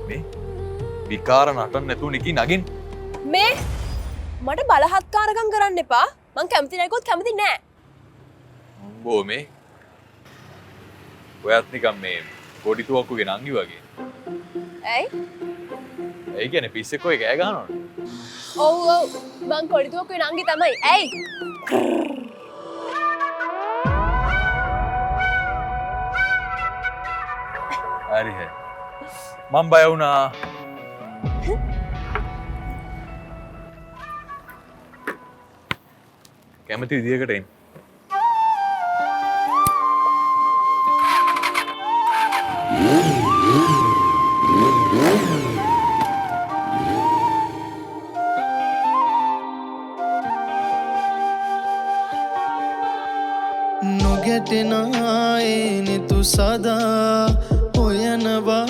මේ විකාර නටන්න නැතුව නිකි නගින්. මේ මට බලහත්කාරකම් කරන්න එපා. මං කැමති නැකොත් කැමති නෑ. උඹෝ මේ ඔයත් නිකන් මේ පොඩි තුවක්කුගේ නංගි වගේ. ඇයි? ඒ කියන්නේ පිස්සෙක් ඔය කෑ ගහනවනේ. ඔව් ඔව් මං කොඩිතුවක්කුවේ නංගි තමයි. ඇයි? හරි හරි. මම බය වුණා. කැමති විදියකට එන්න. නොගැටෙනායේ තු සදා හොයනවා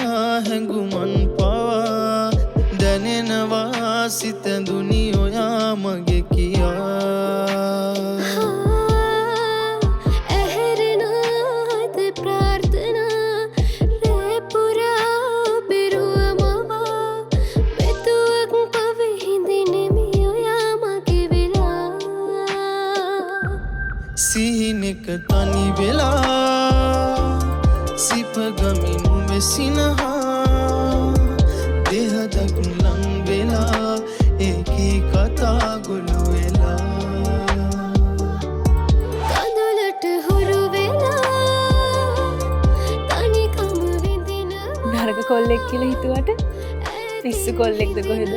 හැඟුමන් පවා දැනෙනවා සිතැඳුනි ඔයා මගේ කියා සිහිනෙක තනි වෙලා සිපගමින් වෙසිනහා දෙහදක් ලං වෙලා ඒකී කතා ගොළු වෙලා කඳුලට හුරු වෙලා තනිකම විඳින නරක කොල්ලෙක් කියලා හිතුවට පිස්සු කොල්ලෙක්ද කොහෙද?